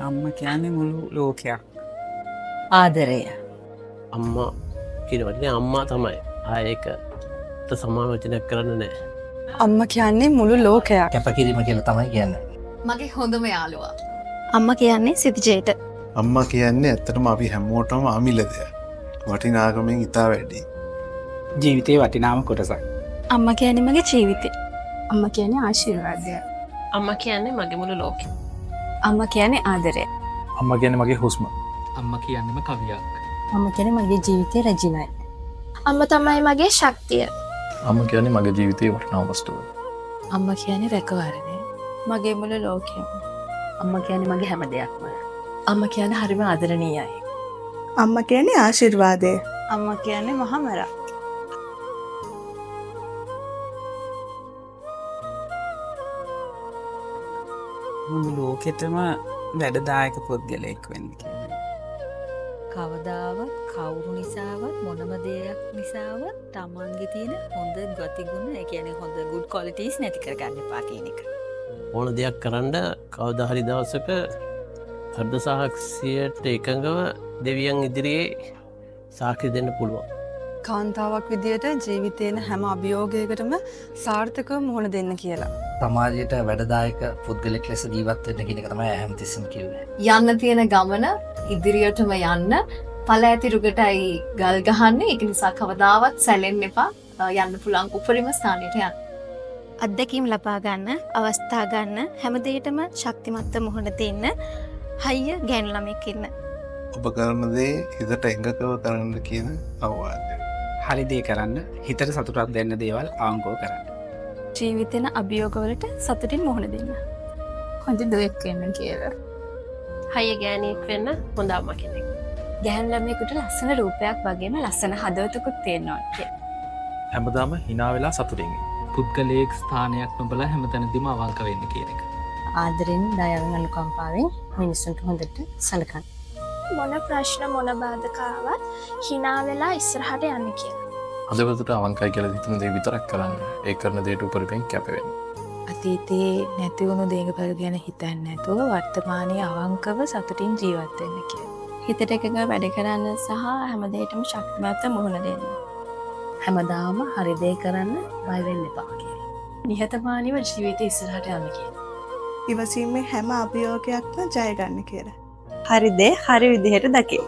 අම්ම කියන්නේ මුළු ලෝකයක්. ආදරය. අම්මා කියන වචනේ අම්මා තමයි. ආයෙක සමාන වචනයක් කරන්න නෑ. අම්ම කියන්නේ මුළු ලෝකයක්. කැපකිරීම කියලා තමයි කියන්නේ. මගේ හොඳම යාළුවා. අම්මා කියන්නේ සිතිජයට. අම්මා කියන්නේ ඇත්තටම අපි හැමෝටම අමිලදයක්. වටිනාකමෙන් ඉතා වැඩි. ජීවිතේ වටිනාම කොටසක්. අම්මා කියන්නේ මගේ ජීවිතේ. අම්ම කියන්නේ ආශිර්වාදය. අම්මා කියන්නේ මගේ මුළු ලෝකෙ. අම්මා කියන්නේ ආදරය. අම්මා කියන්නේ මගේ හුස්ම. අම්ම කියන්නම කවියක්. අම්මා කියන්නේ මගේ ජීවිතේ රැජිනයි. අම්මා තමයි මගේ ශක්තිය. අම්මා කියන්නේ මගේ ජීවිතේ වටිනා වස්තුව. අම්මා කියන්නේ රැකවරණය. මගේ මුළු ලෝකයම. අම්මා කියන්නේ මගේ හැම දෙයක්ම. අම්මා කියන්නේ හරිම ආදරණීයයි. අම්ම කියන්නේ ආශිර්වාදය. අම්මා කියන්නේ මහමරක්. මුළු ලෝකෙටම වැඩදායක පුද්ගලයෙක් වෙන්න කියන්නේ. කවදාවත් කවුරු නිසාවත් මොනම දෙයක් නිසාවත් තමන්ගේ තියෙන හොඳ ගතිගුණ ඒ කියන්නේ හොඳ good qualities නැති කරගන්න එපා කියන එක. ඕන දෙයක් කරන්න කවදා හරි දවසක හෘද සාක්ෂියට එකඟව දෙවියන් ඉදිරියේ සාක්ෂි දෙන්න පුළුවන්. කාන්තාවක් විදියට ජීවිතේන හැම අභියෝගයකටම සාර්ථකව මුහුණ දෙන්න කියලා. සමාජයට වැඩදායක පුද්ගලෙක් ලෙස ජීවත් වෙන්න කියන එක තමයි හැමතිස්සෙම කිව්වේ. යන්න තියෙන ගමන ඉදිරියටම යන්න පළ ඇති රුගටයි ගල් ගහන්නේ. ඒක නිසා කවදාවත් සැලෙන්න එපා. යන්න පුළුවන් උපරිම ස්ථානයට යන්න. අත්දැකීම් ලබා ගන්න, අවස්ථා ගන්න, හැම දෙයකටම ශක්තිමත්ව මුහුණ දෙන්න. හයිය ගෑනු ළමෙක් ඉන්න. ඔබ කරන දේ හිතට එකඟව කරන්න කියන අවවාදය. හරි දේ කරන්න, හිතට සතුටක් දෙන්න දේවල් අවංකව කරන්න. ජීවිතේන අභියෝගවලට සතුටින් මුහුණ දෙන්න. හොඳ දුවෙක් වෙන්න කියලා. හයිය ගෑණියෙක් වෙන්න හොඳ අම්මා කෙනෙක්. ගැහැණු ළමයෙකුට ලස්සන රූපයක් වගේම ලස්සන හදවතකුත් තියෙනවා කියලා. හැමදාම hina වෙලා සතුටින් ඉන්න. පුද්ගලයෙක් ස්ථානයක් නොබලා හැමතැනදීම අවංක වෙන්න කියන එක. ආදරෙන්, දයාවෙන්, අනුකම්පාවෙන් මිනිස්සුන්ට හොඳට සලකන්න. මොන ප්‍රශ්න මොන බාධකාවත් hina වෙලා ඉස්සරහට යන්න කියලා. හදවතට අවංකයි කියලා හිතන දේ විතරක් කරන්න. ඒ කරන දේට උපරිමයෙන් කැපවෙන්න. අතීතේ නැති වුණු දේවල් ගැන හිතන්නේ නැතුව වර්තමානයේ අවංකව සතුටින් ජීවත් වෙන්න කියලා. හිතට එකඟව වැඩ කරන්න සහ හැම දෙයකටම ශක්තිමත්ව මුහුණ දෙන්න. හැමදාම හරි දේ කරන්න බය වෙන්න එපා කියලා. නිහතමානීව ජීවිතේ ඉස්සරහට යන්න කියලා. ඉවසීමේ හැම අභියෝගයක්ම ජය ගන්න කියලා. හරි දේ හරි විදිහට දකින්න.